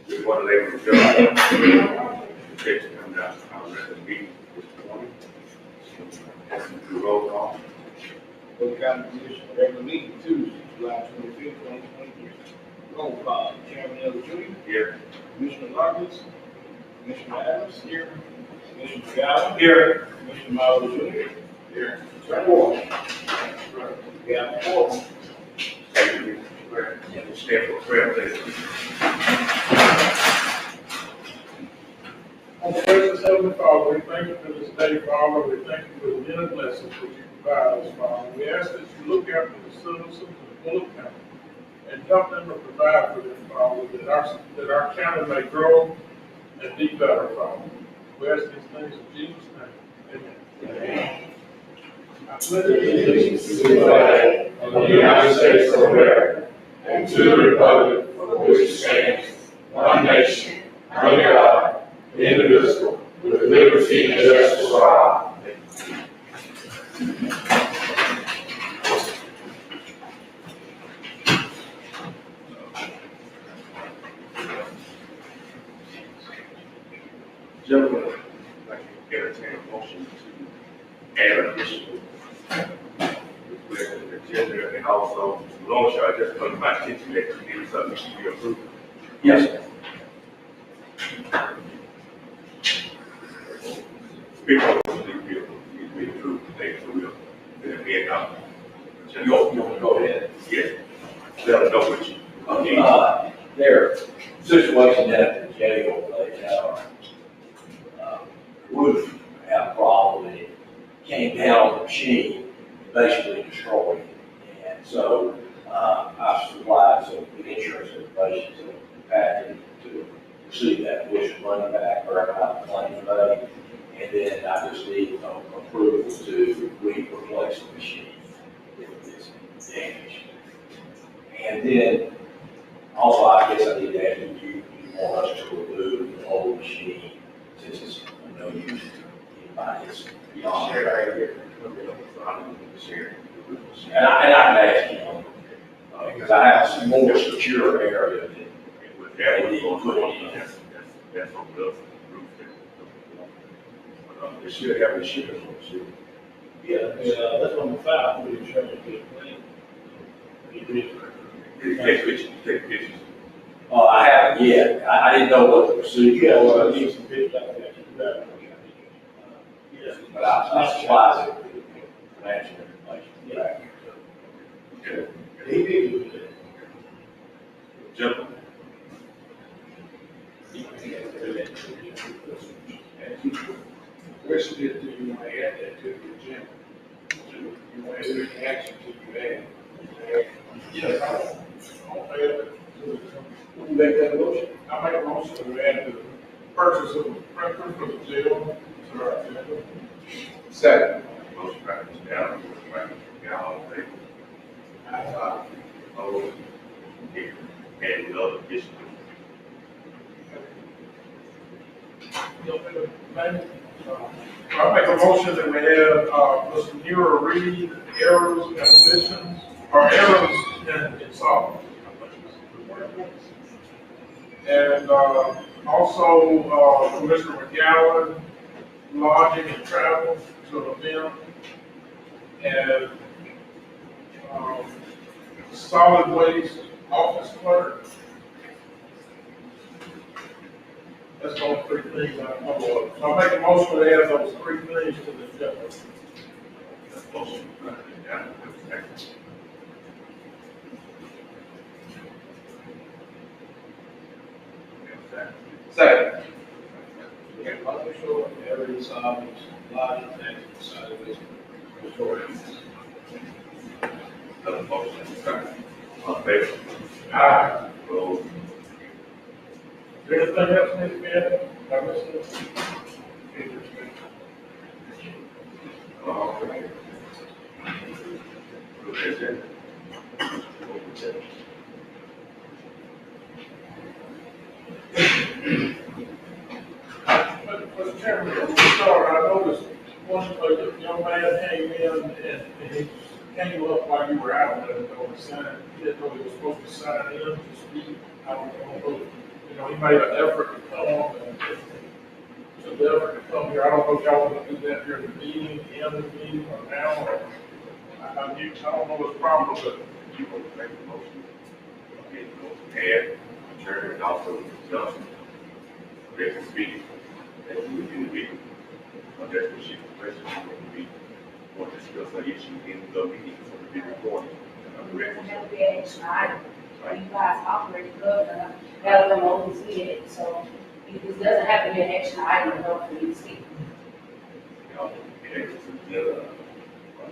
We want to label the bill. Text come down, I'll let the meeting this morning. Do roll call. Bullock County Commission regular meeting Tuesday, July 25th, 2023. Roll call, Chairman Elder Junior, Here. Commissioner Roberts, Commissioner Adams, here, Commissioner Galvin, Here. Commissioner Miles Junior, Here. Four. We have four. Thank you. Stand for prayer, please. On the gracious Heavenly Father, we thank you for this day, Father. We thank you for the many blessings that you provide us, Father. We ask that you look after the citizens of Bullock County and help them to provide for them, Father, that our county may grow and be better, Father. We ask these things in Jesus' name. Amen. I pledge allegiance to the flag of the United States of America and to the republic for which it stands, one nation, under God, indivisible, with liberty and justice for all. Gentlemen, I'd like to entertain a motion to add additional to the agenda, and also, long shot, just come to my attention that you need something to be approved. Yes. Before we approve the thing, so we'll, then we end up. You want to go ahead? Yes. Let them know what you. Their situation at the jail, they have roof had a problem, and it came down on the machine and basically destroyed it. And so I supplied some insurance information to Patrick to receive that additional money back or out of the claim today. And then I just need approval to replace the machine if it's damaged. And then also, I guess I need to ask you want us to remove the old machine since it's no use to anybody. It's beyond. Share right here. Share. And I can ask you, because I have a more secure area than That was going to be, that's on the roof. It should have insurance on it, should. Yeah, that's number 5 for the insurance to be clean. Take pictures. I haven't yet. I didn't know what the procedure Yeah, was. I need some pictures like that. Yeah. But I supplied it with financial information. Yeah. Okay. He did do it. Gentlemen. question is, do you want to add that to the agenda? You want to take action to you add? Yes, I'll add it to the. You make that motion? I make a motion to add the purchase of a printer for the jail to our agenda. Second. Motion by Mr. Allen, motion by Mr. Gallo, all in favor? Opposed? Here. And the other additional. I make a motion that we have, Mr. Nero Reed, errors and omissions, or errors in solving. And, also, Commissioner McGowan, lodging and travel to an event. And, solid waste office clerk. That's the only 3 things I know of. So I make a motion to add those 3 things to the agenda. Motion by Mr. Allen, second. Second. Yeah, I'm sure every solid, lodging, and solid waste. Another motion, second. All in favor? Aye. Opposed? Is there anything else need to be added? I missed it. All right. Approve the agenda. Mr. Chairman, before we start, I noticed one young man came in and he came up while you were out there and sign. He didn't know he was supposed to sign in to speak. I don't know. you know, he made an effort to come and took the effort to come here. I don't know if y'all want to do that during the meeting, the end of the meeting, or now, or, I don't know what's the problem, but You want to make a motion, get the motion add, chairman, and also Johnson. Next speaker, that you would do the meeting. That's what she requested, we want to discuss the issue in the meeting, so we be recorded. That would be an action item. You guys operate the governor, that would oversee it, so if this doesn't have to be an action item, don't for you to speak. You know, and it's another,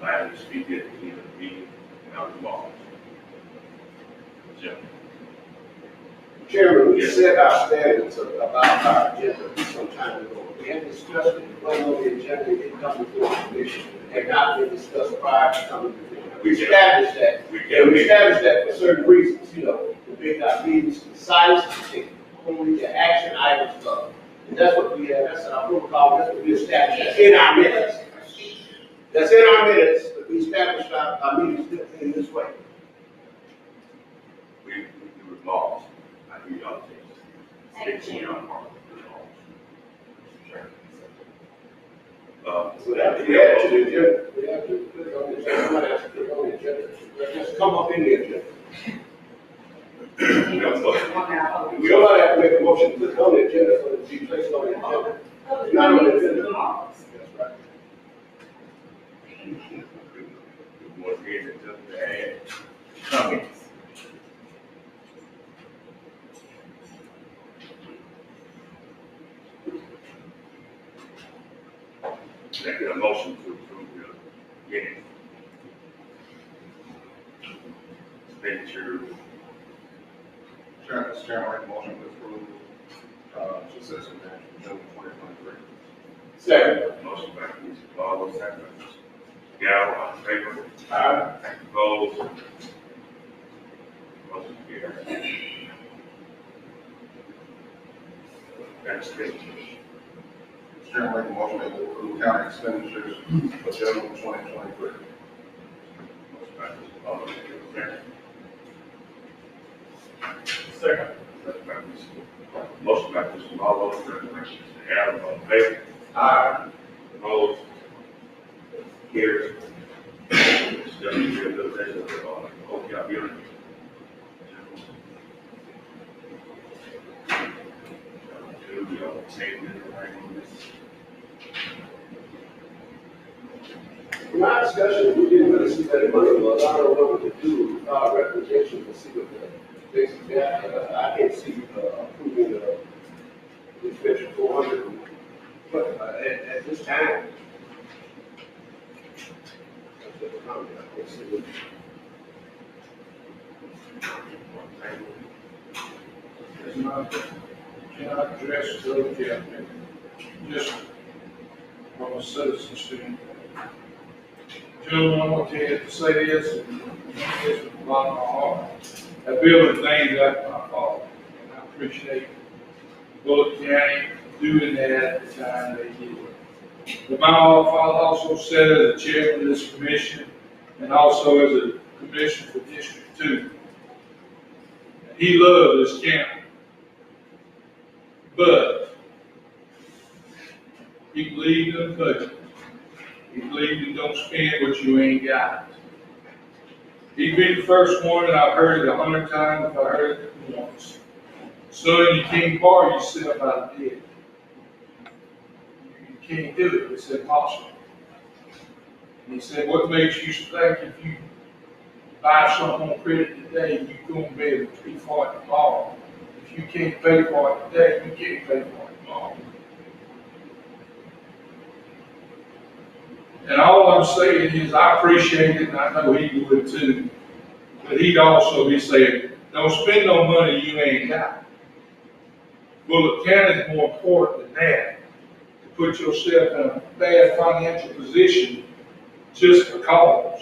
allow you to speak at the end of the meeting, and I'll come on. Jim. Chairman, we Yes. set our standards about our agenda some time ago. We had discussed it, whether on the agenda, it come before the commission. It had not been discussed prior to coming to the commission. We established that. And we established that for certain reasons, you know, to make our meetings concise, to take only the action items up. And that's what we have, that's our protocol, that's what we established, that's in our minutes. That's in our minutes, that we established our meetings in this way. We do it laws. I do y'all things. Thank you. We have to add to the agenda, we have to click on the agenda, somebody has to click on the agenda, let's come up in the agenda. We have a motion. Somebody have to make a motion to click on the agenda for it to be placed on the agenda. Not on the agenda. That's right. Good board here to just add comments. Can I get a motion to approve the minutes? Expenditure, Mr. Chairman, I make a motion to approve, successor match for June 2023. Second. motion by Mr. Barlow, second by Mr. Gallo, all in favor? Aye. Opposed? Motion carries. That's it. Mr. Chairman, I make a motion to approve county expenditures for June 2023. Motion by Mr. Barlow, second. second. Second by Mr. Motion by Mr. Barlow, second by Mr. Gallo, all in favor? Aye. Opposed? Carries. Discussion, rehabilitation of the Oakdale building. In my discussion, we didn't really see that money was, I don't know what to do with our recommendation to see what the basic, I can't see, approving the expenditure 400, but, at this time. That's just a comment, I can't see it. Can I address the other cabinet? Just from a citizen student. Gentlemen, I want to say this, and this with a lot of my heart. That building named after my father, and I appreciate Bullock County doing that at the time they did. But my father also said as a chairman of this commission, and also as a commissioner for District 2, he loved this county. But he believed in the budget. He believed in don't spend what you ain't got. He'd be the first one, and I've heard it 100 times if I heard it once. Son, you can't borrow yourself out of debt. You can't do it. It's impossible. And he said, what makes you think if you buy something on credit today, you're going to be able to pay for it tomorrow? If you can't pay for it today, you can't pay for it tomorrow. And all I'm saying is I appreciate it, and I know he would too. But he'd also be saying, don't spend no money you ain't got. Bullock County is more important than that. To put yourself in a bad financial position just because.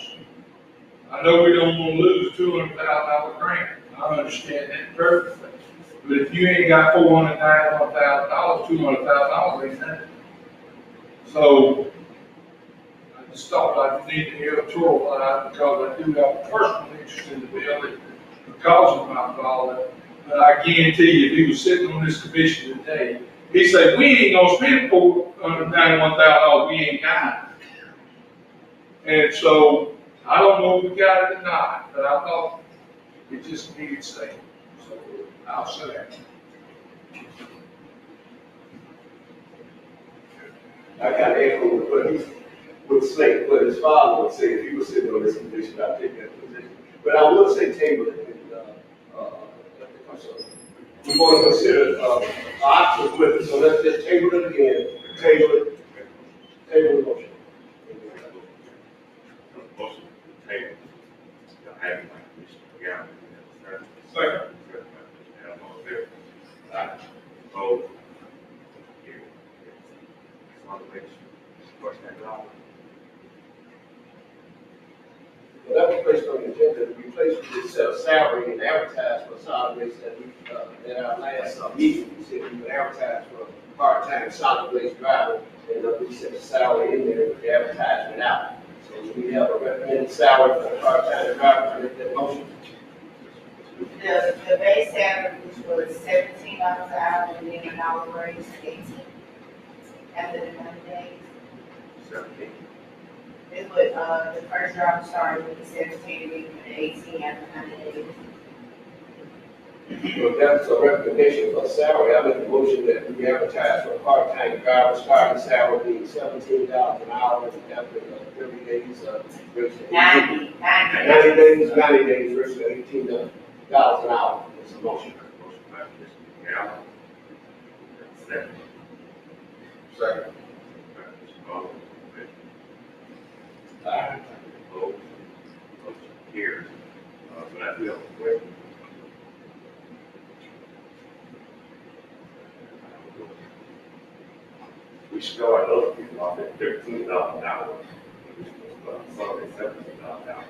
I know we don't want to lose $200,000 grant. I understand that perfectly. But if you ain't got $491,000, $200,000 ain't nothing. So I just thought I need to hear a tour line because I do have a personal interest in the building because of my father But I guarantee you, if he was sitting on this commission today, he said, we ain't gonna spend $91,000, we ain't got it. And so, I don't know if we got it or not, but I thought it just needed saying. So, I'll say that. I kind of echo what he would say, what his father would say if he was sitting on this commission, I'd take that position. But I will say table it, and, we want to consider, options with it, so let's just table it again, table the motion. Motion to table. Y'all have it, like, Commissioner Galvin. Second. All in favor? Aye. Opposed? Carried. Consolidation. Question at all? Well, that was placed on the agenda, to replace the set of salary and advertise for solid waste that we, at our last meeting, we said we would advertise for a part-time solid waste driver, and we set the salary in there with the advertisement out. So we have a recommended salary for the part-time driver, I make that motion. The base salary, which was $17 an hour, and then $1 raise, 18 after the 90 days. 17. This would, the first driver started with the 17, and then the 18 after 90 days. So that's a recommendation for salary, I make a motion that we advertise for a part-time driver, starting salary being $17 an hour, and after 30 days, versus 90 90 days versus $18 an hour. It's a motion. Motion by Commissioner Galvin. Second. Second. By Commissioner Ball. Aye. Opposed? Motion carries. But I do have a question. We start other people off at $13 an hour. Some at $17 an hour.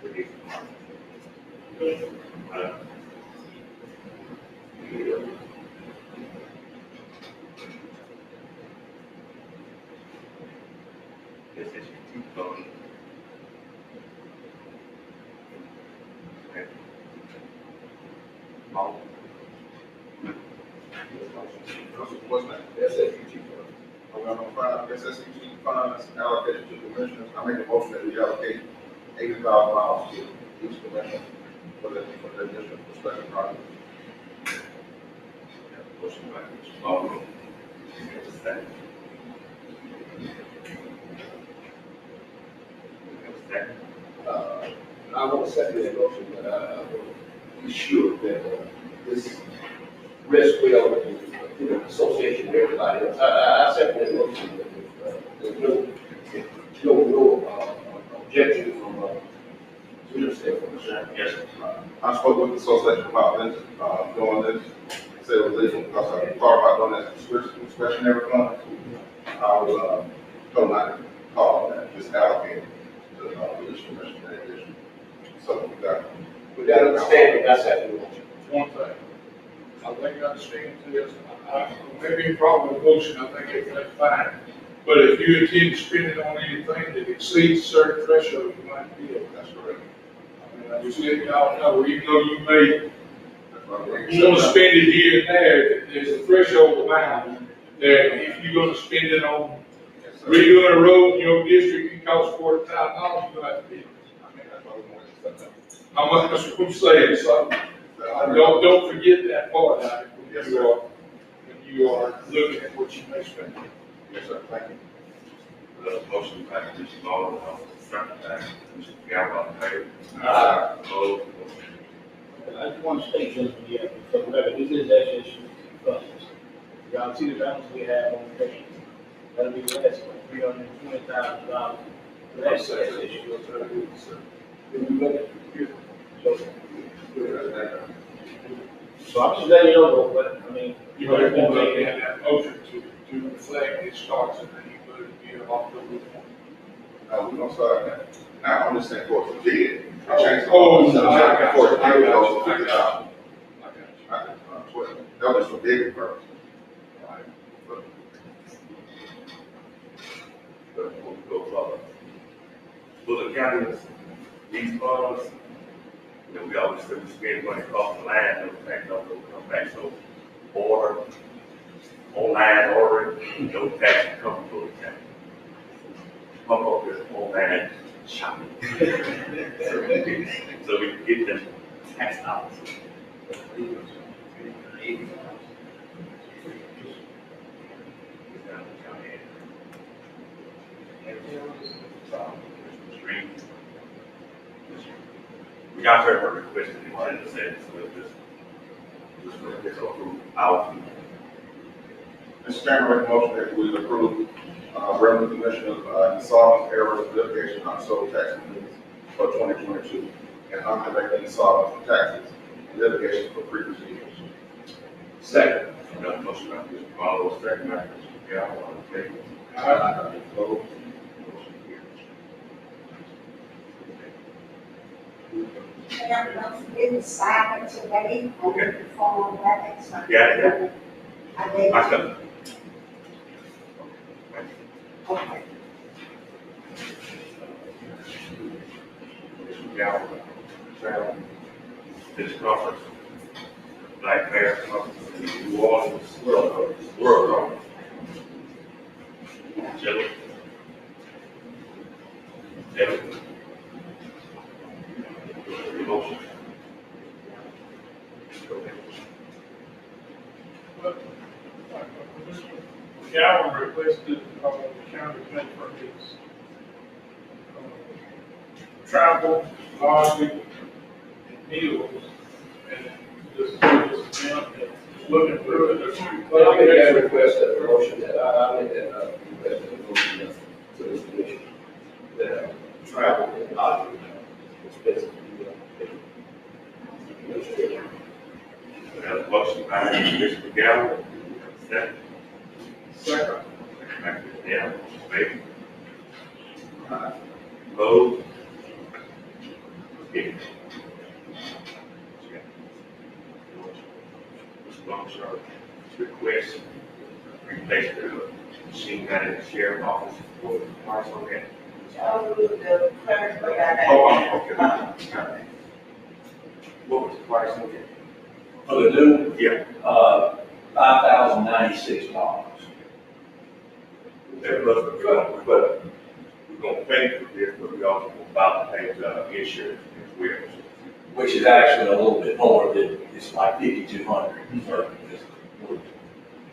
Pretty smart. Yeah. This is your phone. Okay. Paul? What's that? SSUT. Okay, number 5, SSEG funds allocated to commissioners. I make a motion that we allocate $80,000 to each commissioner for the district for special projects. Motion by Commissioner Ball. Second. Second. I want to second that motion, but I want to be sure that this risk will, association with everybody else. I second that motion, but there's no objection from leader standpoint. Yes. I spoke with the association about this, doing this, say it was legal, because I thought about doing that discretionary fund. I was, told not to call that, just allocate to, each commissioner in addition. So we got. With that understanding, I second the motion. One thing, I think I understand this, maybe a problem with motion, I think that's fine. But if you intend to spend it on anything that exceeds certain threshold, you might be able. That's correct. I mean, I just let y'all know, even though you may That's right. want to spend it here and there, there's a threshold amount that if you're gonna spend it on Yes, sir. redoing a road in your district, it costs $40,000, you're gonna have to pay it. I mean, that's why we want to set that. How much I'm saying, so don't forget that part out of it when you are looking at what you may spend. Yes, sir, thank you. Motion by Commissioner Ball. Second by Commissioner Galvin. All in favor? Aye. Opposed? I just want to state something here, for the record, this is SSU funds. Y'all see the balance we have on the page? That'll be less than $320,000. That's SSU. So I'm just letting you know, but, I mean, You know, they want to look at that motion to reflect it starts at the end of the year, October 1. We're gonna start that. Now, I'm just saying for it to bid. Oh, no, I got you. For it to bid, also I got you. $50,000. I got you. That was for bid first. Alright. But we'll go, Bullock County, these funds, You know, we always say we spend money across the line, those things don't come back, so order, online ordering, no tax come to the county. Pump up this online shopping. So we can get them tax dollars. We got her requested in the sense, so just approve our. Mr. Chairman, I make a motion that we approve, revenue commissioner's, insolvency errors litigation on sole tax liens for 2022 and uncollected insolvency taxes litigation for previous years. Second. Another motion by Mr. Marlowe, second by Mr. Gallo, all in favor? Opposed? Motion carries. Been silent today on Okay. the phone, that is. Yeah. I did. I got it. Okay. Mr. Gallo, travel, this conference, Black Bear Conference, in New Orleans, World Conference. Jelly. Jelly. Motion. Okay. But, Calvin requested, the county pay for his, travel, lodging, and meals, and looking through it, there's. Well, I make that request, that motion, that I make that, request, that motion to this commission. That travel and lodging expenses. We have a motion by Mr. Gallo, second. Second. By Mr. Gallo, favor? Opposed? Carried. Mr. Longshore request replace the machine gun in the sheriff's office for the price on that. The clerk, but I. Oh, okay. All right. What was the price on that? For the new, Yeah. $5,096. That plus we're gonna pay for this, but we also about to pay the insurance as well. Which is actually a little bit more than, it's like 5,200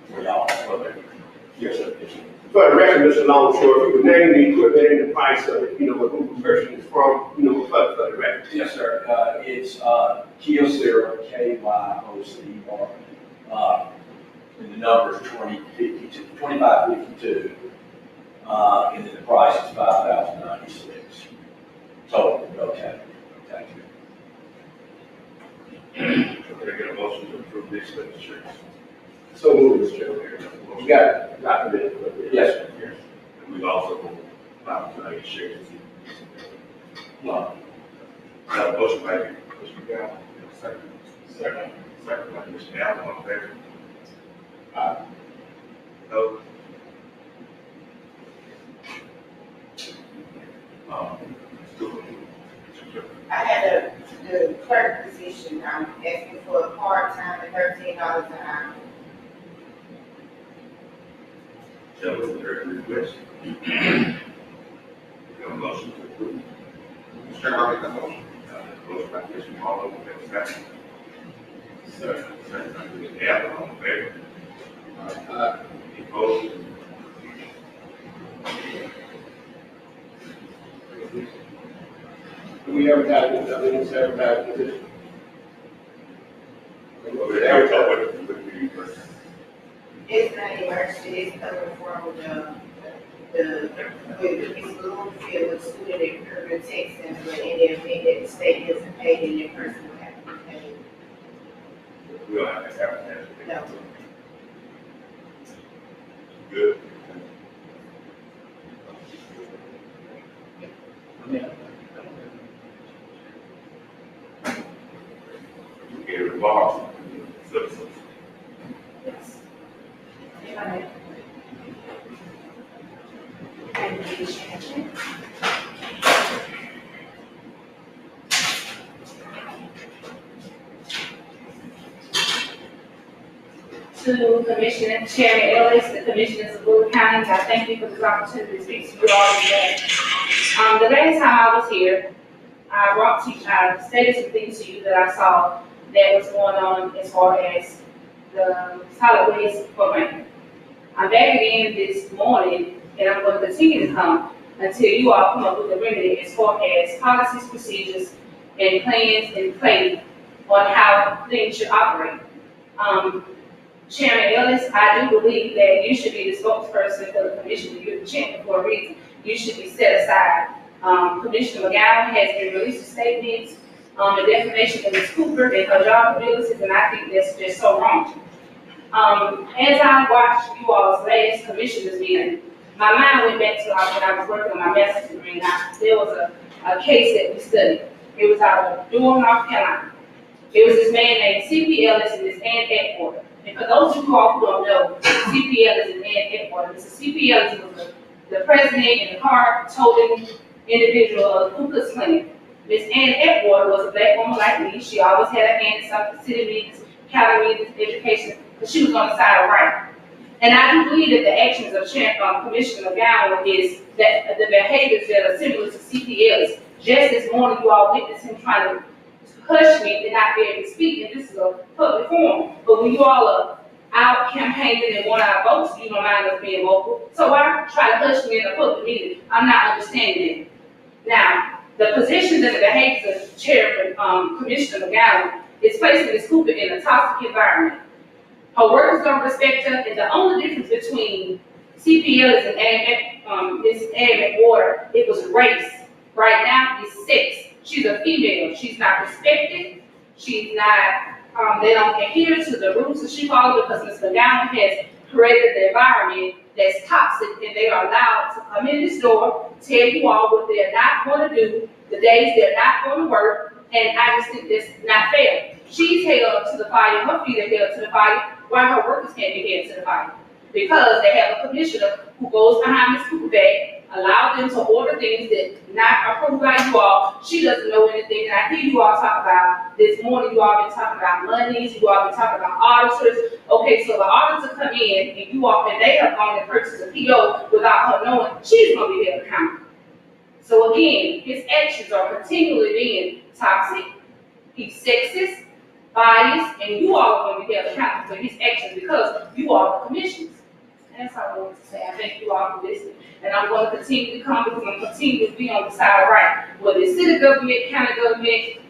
for y'all. Yes, sir. For the record, Mr. Longshore, if you would name the equipment and the price of it, who the person is from, for the record. Yes, sir. It's Kyocera, KYOCER. And the number is 2552. And then the price is $5,096. Total, okay. Can I get a motion to approve this expenditure? So move, Mr. Chairman. You got the minute. Yes, sir. And we've also about the insurance. Have a motion by Mr. Gallo, second. Second by Mr. Gallo, all in favor? Opposed? I had the clerk position, I'm asking for a part-time at $13 an hour. Gentlemen, heard the request. Have a motion to approve. Mr. Chairman, I make that motion. Motion by Mr. Marlowe, second. Second by Mr. Gallo, all in favor? Opposed? Do we advertise it? I mean, it's advertised position. We're talking with the It's not emergency, it's coming from it's a little field with student and urban Texas, but in the event that the state doesn't pay, then the person will have to pay. we don't have to advertise. No. Good. Any remarks, citizens? Yes. to Commissioner Chairman Ellis, the Commissioners of Bullock County. I thank you for this opportunity to speak to you all today. The last time I was here, I stated some things to you that I saw that was going on as far as the solid waste program. I'm back again this morning, and I'm going to continue to come until you all come up with a remedy as far as policies, procedures, and plans in place on how things should operate. Chairman Ellis, I do believe that you should be the spokesperson for the commission. You're the chairman for a reason. You should be set aside. Commissioner McGowan has been releasing statements, the defamation of Ms. Cooper and her job abilities, and I think that's just so wrong. As I watched you all's last commissioners meeting, my mind went back to when I was working on my master's degree. There was a case that we studied. It was out of Durham, North Carolina. It was this man named C.P. Ellis and this Ann Atwater. And for those of you all who don't know, C.P. Ellis and Ann Atwater, Mr. C.P. Ellis was the president and the card-toting individual of the Ku Klux Klan. Miss Ann Atwater was a black woman like me. She always had her hand in something, city meetings, county meetings, education, but she was on the side of right. And I do believe that the actions of Commissioner McGowan is that the behaviors that are similar to C.P. Ellis. Just this morning, you all witnessed him trying to hush me and not be able to speak, and this is a public forum. But when you all are out campaigning and want our votes, you don't mind us being vocal. So why try to hush me in a public meeting? I'm not understanding it. Now, the positions and the behaviors of Chairman Commissioner McGowan is placing Ms. Cooper in a toxic environment. Her workers don't respect her, and the only difference between C.P. Ellis and Ms. Ann Atwater, it was race. Right now, it's sex. She's a female. She's not respected. She's not, they don't adhere to the rules that she follows because Ms. McGowan has created an environment that's toxic, and they are allowed to come in this door, tell you all what they're not going to do, the days they're not going to work, and I just think that's not fair. She's held to the fire, her feet are held to the fire, while her workers can't be held to the fire. Because they have a commissioner who goes behind Ms. Cooper back, allow them to order things that not approved by you all. She doesn't know anything, and I hear you all talk about this morning. You all been talking about monies. You all been talking about auditors. Okay, so the auditor come in, and you all, and they have gone and purchased a PO without her knowing. She's going to be held accountable. So again, his actions are continually being toxic. He's sexist, biased, and you all are going to be held accountable for his actions because you all are commissioners. And that's all I wanted to say. I thank you all for listening. And I'm going to continue to come because I'm going to continue to be on the side of right. Whether it's city government, county government,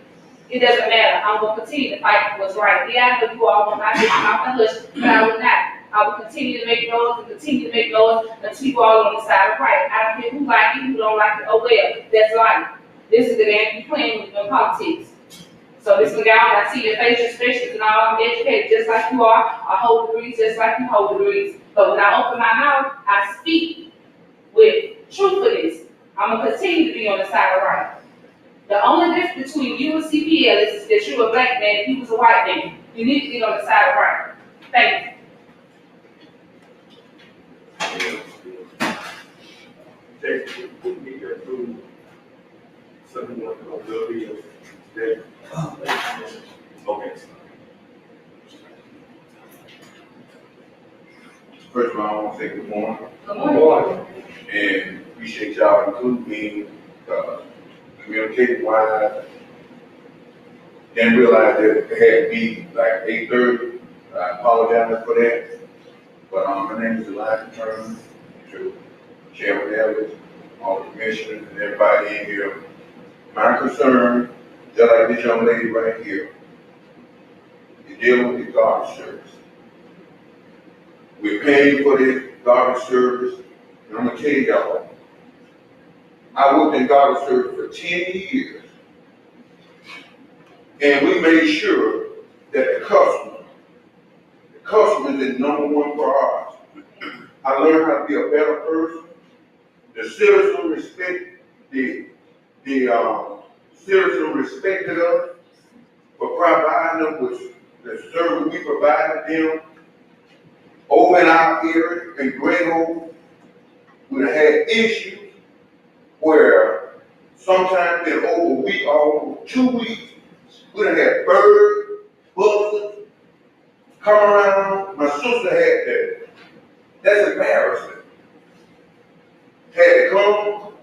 it doesn't matter. I'm going to continue to fight for what's right. Yeah, I know you all will not get my mouth hush, but I will not. I will continue to make noise and continue to make noise until you all on the side of right. I don't care who like it, who don't like it. Oh well, that's life. This is the game you playing with in politics. So Ms. McGowan, I see your facial expressions and all. I'm educated just like you are. I hold degrees just like you hold degrees. But when I open my mouth, I speak with truthfulness. I'm going to continue to be on the side of right. The only difference between you and C.P. Ellis is that you're a black man and he was a white man. You need to be on the side of right. Thank you. We need to approve something like a bill today. Okay. First of all, I want to say good morning. Good morning. And appreciate y'all including me, communicating wise. Didn't realize that it had to be like 8:30. I apologize for that. But my name is Elijah Turner, to Chairman Ellis, all the commissioners and everybody in here. My concern, just like this young lady right here, is dealing with the garbage service. We're paying for this garbage service, and I'm gonna tell y'all, I worked in garbage service for 10 years, and we made sure that the customer is the number one priority. I learned how to be a better person. The citizen citizen respected us for providing them with the service we provided them. Over in our area in Greenville, we had issues where sometimes in over a week, or 2 weeks, we had birds, buzzards, come around, my sister had that. That's embarrassing. Had to come,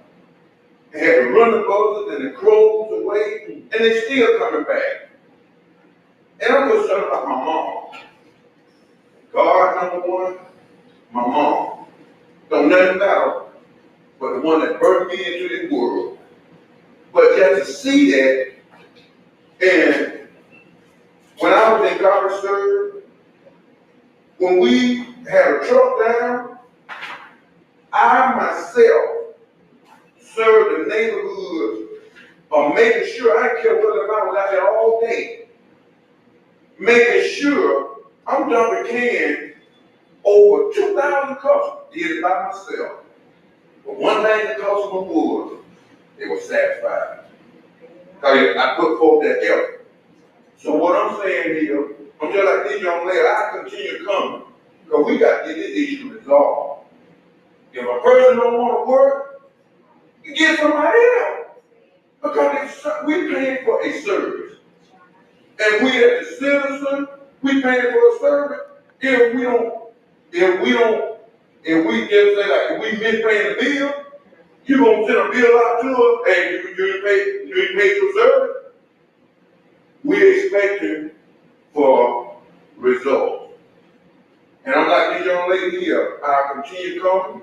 had to run the buzzers and the crows away, and they still coming back. And I'm concerned about my mom. God, number one, my mom. Don't nothing about her, but the one that birthed me into this world. But just to see that, and when I was in Garden, when we had a truck down, I myself served the neighborhood of making sure, I didn't care whether I was out there all day, making sure I'm dumping cans over 2,000 customers, did it by myself. But one thing the customer was, they were satisfied. Because I put forth that effort. So what I'm saying here, I'm just like this young lady, I continue coming. Because we got to get this issue resolved. If a person don't want to work, you get somebody else. Because we paying for a service. And we as a citizen, we paying for a service. If we just say like, if we miss paying the bill, you gonna send a bill out to us and you ain't paid your service? We're expecting for results. And I'm like this young lady here, I'll continue coming,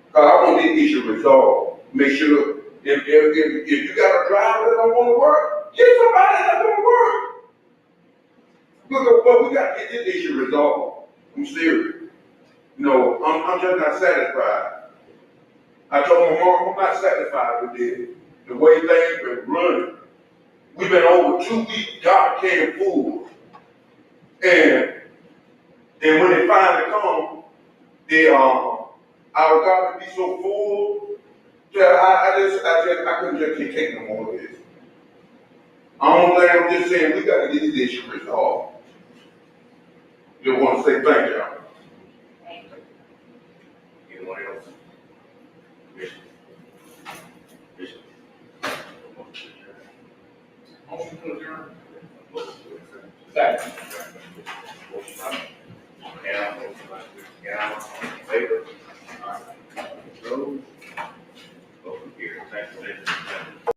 because I want this issue resolved. Make sure if you got a driver that don't want to work, get somebody that don't work. But we got to get this issue resolved. I'm serious. No, I'm just not satisfied. I told my mom I'm not satisfied with this. The way things been running. We've been over 2 weeks, God can't fool. And when they finally come, our God be so full that I couldn't just keep taking no more of this. I'm just saying we got to get this issue resolved. Just want to say thank y'all. Anyone else? Bishop? Bishop? Motion to adjourn. Motion to accept. Second. Motion by Cal, motion by Cal, all in favor? Opposed? Motion carried. Thank you, ladies and gentlemen.